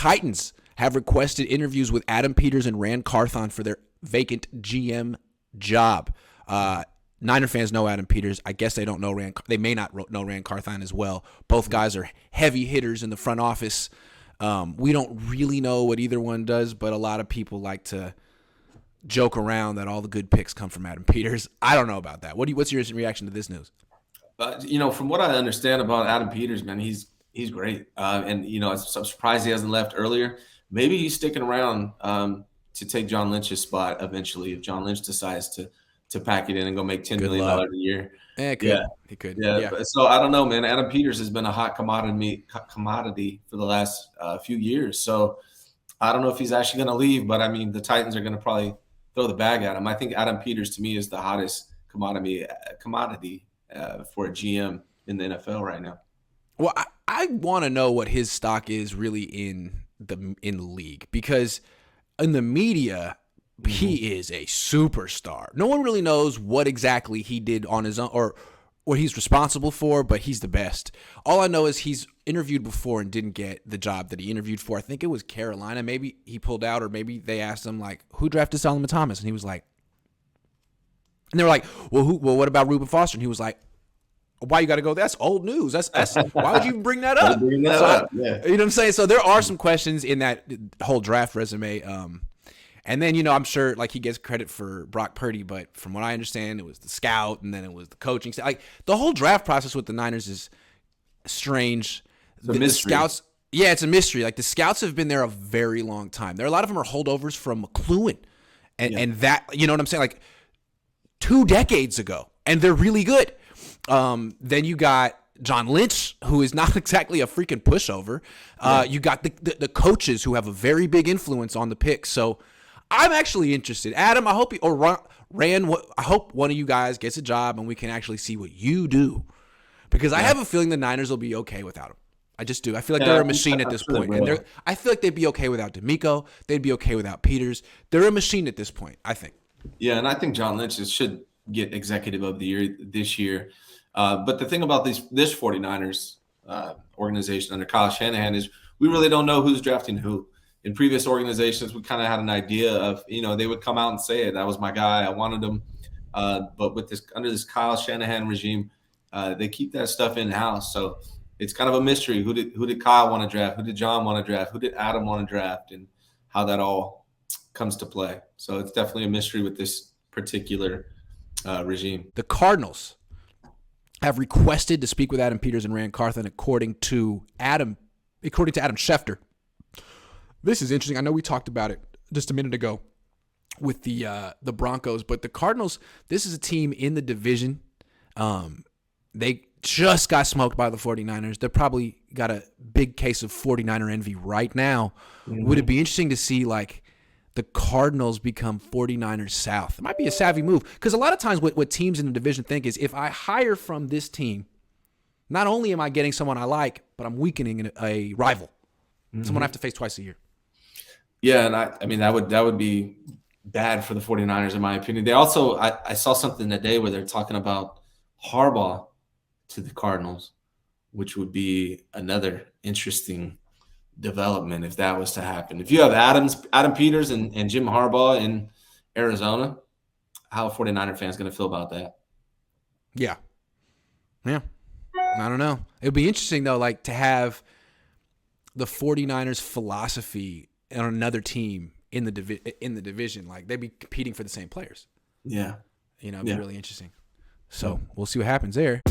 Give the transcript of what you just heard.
Titans have requested interviews with Adam Peters and Rand Carthon for their vacant GM job. Niner fans know Adam Peters. I guess they don't know Rand. They may not know Rand Carthon as well. Both guys are heavy hitters in the front office. We don't really know what either one does, but a lot of people like to joke around that all the good picks come from Adam Peters. I don't know about that. What's your reaction to this news? From what I understand about Adam Peters, man, he's great. And I'm surprised he hasn't left earlier. Maybe he's sticking around to take John Lynch's spot eventually if John Lynch decides to pack it in and go make $10 million a year. He could. Yeah. So I don't know, man. Adam Peters has been a hot commodity for the last few years. So I don't know if he's actually going to leave, but I mean, the Titans are going to probably throw the bag at him. I think Adam Peters to me is the hottest commodity for a GM in the NFL right now. Well, I want to know what his stock is really in the league, because in the media, he is a superstar. No one really knows what exactly he did on his own or what he's responsible for, but he's the best. All I know is he's interviewed before and didn't get the job that he interviewed for. I think it was Carolina. Maybe he pulled out, or maybe they asked him, like, who drafted Solomon Thomas? And he was like, and they were like, well, what about Reuben Foster? And he was like, why you got to go? That's old news. That's why would you bring that up? Yeah. You know what I'm saying? So there are some questions in that whole draft resume. And then, I'm sure like he gets credit for Brock Purdy, but from what I understand, it was the scout and then it was the coaching. Like the whole draft process with the Niners is strange. It's a mystery. Scouts, yeah, it's a mystery. Like the scouts have been there a very long time. There are a lot of them are holdovers from McLuhan, and that, you know what I'm saying? Like 2 decades ago, and they're really good. Then you got John Lynch, who is not exactly a freaking pushover. You got the coaches who have a very big influence on the picks. So I'm actually interested. Adam, I hope Rand, I hope one of you guys gets a job and we can actually see what you do, because I have a feeling the Niners will be okay without him. I just do. I feel like they're a machine at this point. And I feel like they'd be okay without DeMeco. They'd be okay without Peters. They're a machine at this point, I think. Yeah, and I think John Lynch should get Executive of the Year this year. But the thing about this 49ers organization under Kyle Shanahan is we really don't know who's drafting who. In previous organizations, we kind of had an idea of, they would come out and say it. That was my guy. I wanted him. But with under this Kyle Shanahan regime, they keep that stuff in-house. So it's kind of a mystery. Who did Kyle want to draft? Who did John want to draft? Who did Adam want to draft? And how that all comes to play. So it's definitely a mystery with this particular regime. The Cardinals have requested to speak with Adam Peters and Rand Carthon, according to Adam Schefter. This is interesting. I know we talked about it just a minute ago with the Broncos, but the Cardinals, this is a team in the division. They just got smoked by the 49ers. They're probably got a big case of 49er envy right now. Mm-hmm. Would it be interesting to see like the Cardinals become 49ers South? It might be a savvy move, because a lot of times what teams in the division think is, if I hire from this team, not only am I getting someone I like, but I'm weakening a rival, someone I have to face twice a year. Yeah, and I mean that would be bad for the 49ers in my opinion. They also I saw something today where they're talking about Harbaugh to the Cardinals, which would be another interesting development if that was to happen. If you have Adam Peters and Jim Harbaugh in Arizona, how a 49er fan is going to feel about that? Yeah. I don't know. It would be interesting though, like to have the 49ers philosophy on another team in the division. Like they'd be competing for the same players. Yeah. It'd be really interesting. So we'll see what happens there.